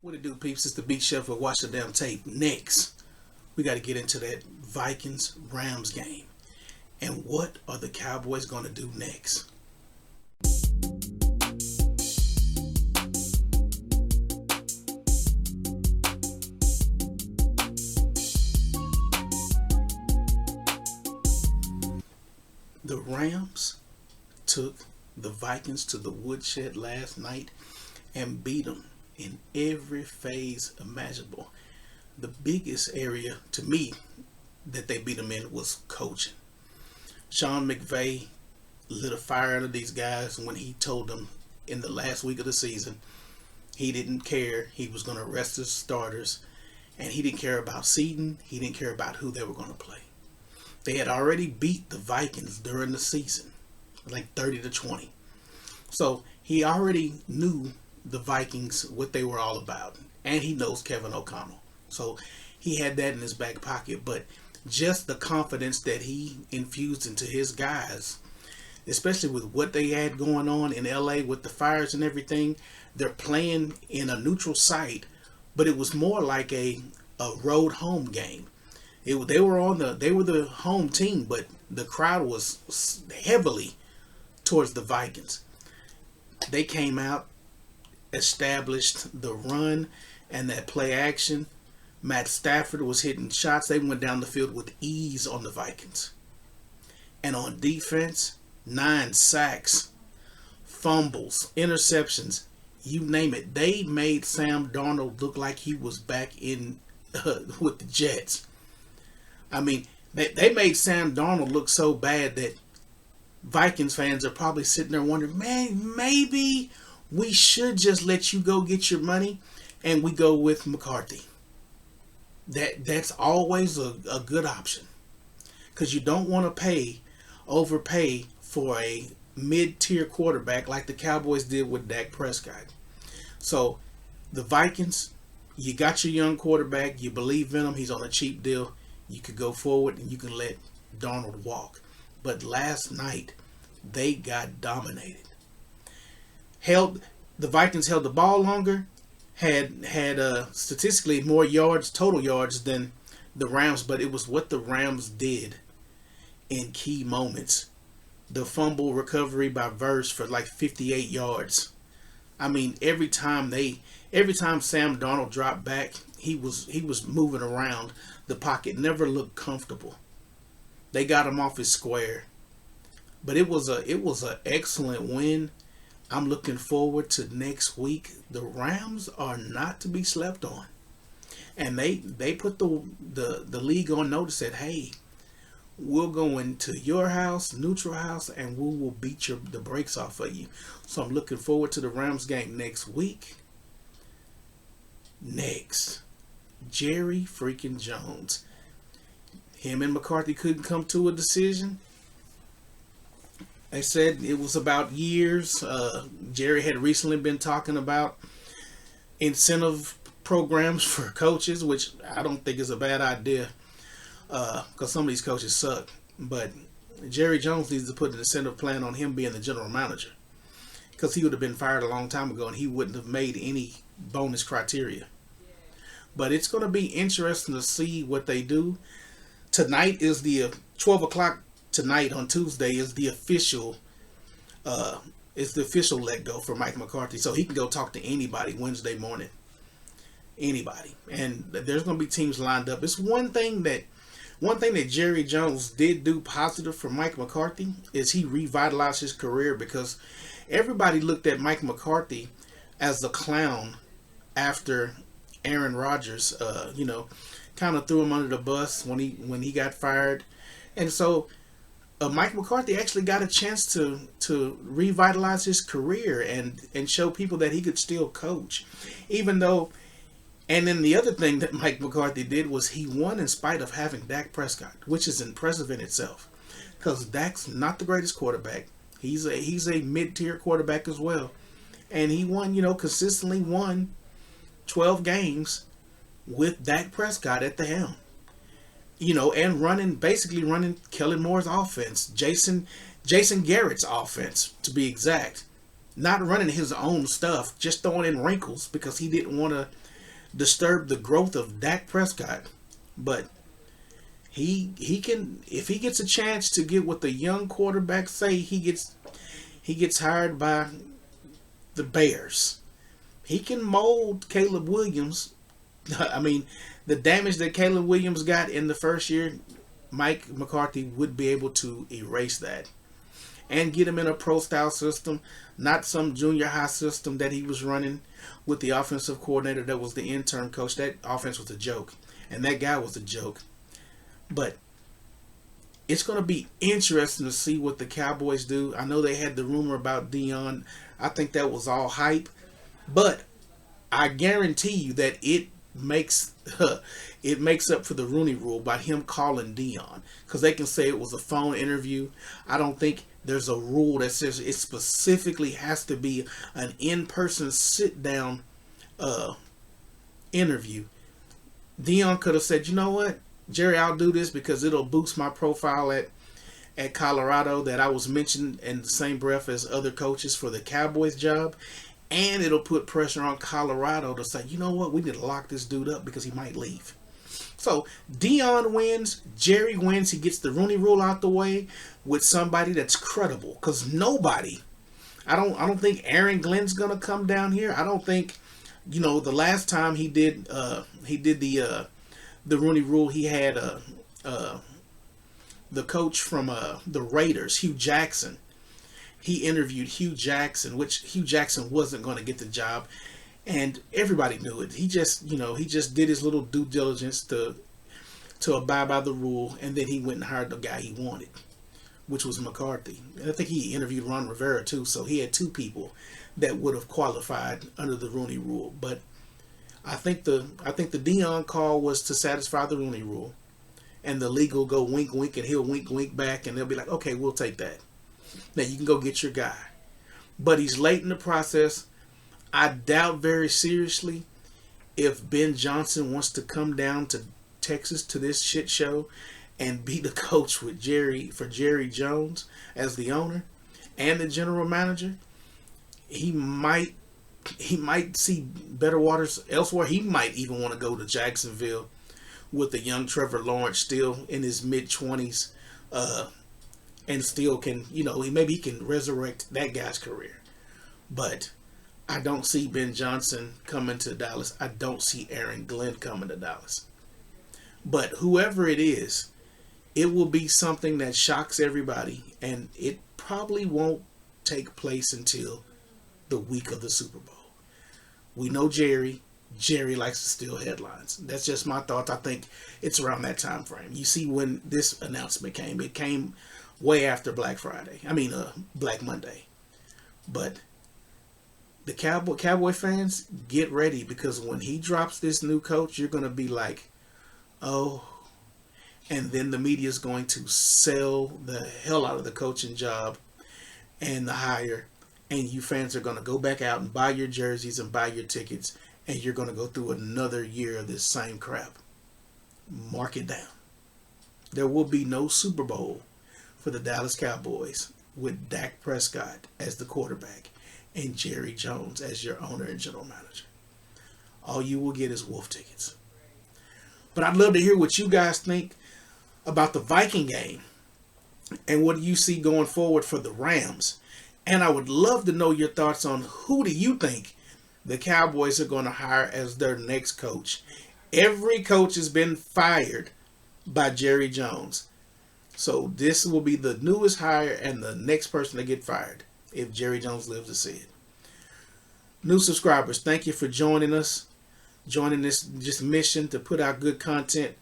What it do, peeps? It's the Beat Chef with Watch the Damn Tape. Next, we got to get into that Vikings-Rams game. And what are the Cowboys going to do next? The Rams took the Vikings to the woodshed last night and beat them in every phase imaginable. The biggest area to me that they beat them in was coaching. Sean McVay lit a fire under these guys when he told them in the last week of the season he didn't care. He was going to rest his starters, and he didn't care about seeding. He didn't care about who they were going to play. They had already beat the Vikings during the season, like 30-20. So he already knew the Vikings, what they were all about. And he knows Kevin O'Connell. So he had that in his back pocket. But just the confidence that he infused into his guys, especially with what they had going on in LA with the fires and everything, they're playing in a neutral site, but it was more like a road home game. They were the home team, but the crowd was heavily towards the Vikings. They came out, established the run and that play action. Matt Stafford was hitting shots. They went down the field with ease on the Vikings. And on defense, 9 sacks, fumbles, interceptions, you name it. They made Sam Darnold look like he was back in with the Jets. I mean, they made Sam Darnold look so bad that Vikings fans are probably sitting there wondering, man, maybe we should just let you go get your money and we go with McCarthy. That's always a good option, because you don't want to overpay for a mid-tier quarterback like the Cowboys did with Dak Prescott. So the Vikings, you got your young quarterback, you believe in him, he's on a cheap deal. You could go forward and you can let Darnold walk. But last night, they got dominated. The Vikings held the ball longer, had statistically more yards, total yards, than the Rams, but it was what the Rams did in key moments. The fumble recovery by Verse for like 58 yards. I mean, every time Sam Darnold dropped back, he was moving around the pocket, never looked comfortable. They got him off his square. But it was an excellent win. I'm looking forward to next week. The Rams are not to be slept on. And they put the league on notice that, hey, we'll go into your house, neutral house, and we will beat the brakes off of you. So I'm looking forward to the Rams game next week. Next, Jerry freaking Jones. Him and McCarthy couldn't come to a decision. They said it was about years. Jerry had recently been talking about incentive programs for coaches, which I don't think is a bad idea, because some of these coaches suck. But Jerry Jones needs to put an incentive plan on him being the general manager, because he would have been fired a long time ago and he wouldn't have made any bonus criteria. But it's going to be interesting to see what they do. Tonight is the 12 o'clock tonight on Tuesday is the official let go for Mike McCarthy, so he can go talk to anybody Wednesday morning. Anybody. And there's going to be teams lined up. It's one thing that Jerry Jones did do positive for Mike McCarthy is he revitalized his career, because everybody looked at Mike McCarthy as the clown after Aaron Rodgers, kind of threw him under the bus when he got fired. And so Mike McCarthy actually got a chance to revitalize his career and show people that he could still coach, even though. And then the other thing that Mike McCarthy did was he won in spite of having Dak Prescott, which is impressive in itself, because Dak's not the greatest quarterback. He's a mid-tier quarterback as well, and he won, consistently won 12 games with Dak Prescott at the helm. And basically running Kellen Moore's offense, Jason Garrett's offense, to be exact. Not running his own stuff, just throwing in wrinkles because he didn't want to disturb the growth of Dak Prescott. But he can, if he gets a chance to get what the young quarterback say, he gets hired by the Bears. He can mold Caleb Williams. I mean, the damage that Caleb Williams got in the first year, Mike McCarthy would be able to erase that and get him in a pro style system, not some junior high system that he was running with the offensive coordinator that was the interim coach. That offense was a joke, and that guy was a joke. But it's going to be interesting to see what the Cowboys do. I know they had the rumor about Dion. I think that was all hype, but I guarantee you that makes it makes up for the Rooney Rule by him calling Dion, because they can say it was a phone interview. I don't think there's a rule that says it specifically has to be an in-person sit-down interview. Dion could have said, you know what, Jerry, I'll do this because it'll boost my profile at Colorado, that I was mentioned in the same breath as other coaches for the Cowboys job. And it'll put pressure on Colorado to say, you know what, we need to lock this dude up because he might leave. So Dion wins, Jerry wins. He gets the Rooney Rule out the way with somebody that's credible. Because nobody, I don't think Aaron Glenn's gonna come down here. I don't think, the last time he did the Rooney Rule, he had the coach from the Raiders, Hugh Jackson. He interviewed Hugh Jackson, which Hugh Jackson wasn't going to get the job, and everybody knew it. He just did his little due diligence to abide by the rule, and then he went and hired the guy he wanted, which was McCarthy. And I think he interviewed Ron Rivera too, so he had two people that would have qualified under the Rooney Rule. But I think the Dion call was to satisfy the Rooney Rule, and the league will go wink wink, and he'll wink wink back, and they'll be like, okay, we'll take that. Now you can go get your guy. But he's late in the process. I doubt very seriously if Ben Johnson wants to come down to Texas to this shit show and be the coach with Jerry Jones as the owner and the general manager. He might see better waters elsewhere. He might even want to go to Jacksonville with the young Trevor Lawrence still in his mid-20s. And still can, maybe he can resurrect that guy's career. But I don't see Ben Johnson coming to Dallas. I don't see Aaron Glenn coming to Dallas. But whoever it is, it will be something that shocks everybody. And it probably won't take place until the week of the Super Bowl. We know Jerry. Jerry likes to steal headlines. That's just my thoughts. I think it's around that time frame. You see when this announcement came. It came way after Black Monday. But the Cowboy fans, get ready, because when he drops this new coach, you're going to be like, oh. And then the media is going to sell the hell out of the coaching job and the hire. And you fans are going to go back out and buy your jerseys and buy your tickets. And you're going to go through another year of this same crap. Mark it down. There will be no Super Bowl for the Dallas Cowboys with Dak Prescott as the quarterback and Jerry Jones as your owner and general manager. All you will get is wolf tickets. But I'd love to hear what you guys think about the Viking game and what do you see going forward for the Rams. And I would love to know your thoughts on who do you think the Cowboys are going to hire as their next coach. Every coach has been fired by Jerry Jones. So this will be the newest hire and the next person to get fired if Jerry Jones lives to see it. New subscribers, thank you for joining us, joining this mission to put out good content.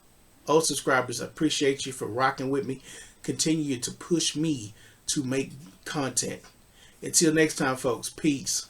Old subscribers, I appreciate you for rocking with me. Continue to push me to make content. Until next time, folks, peace.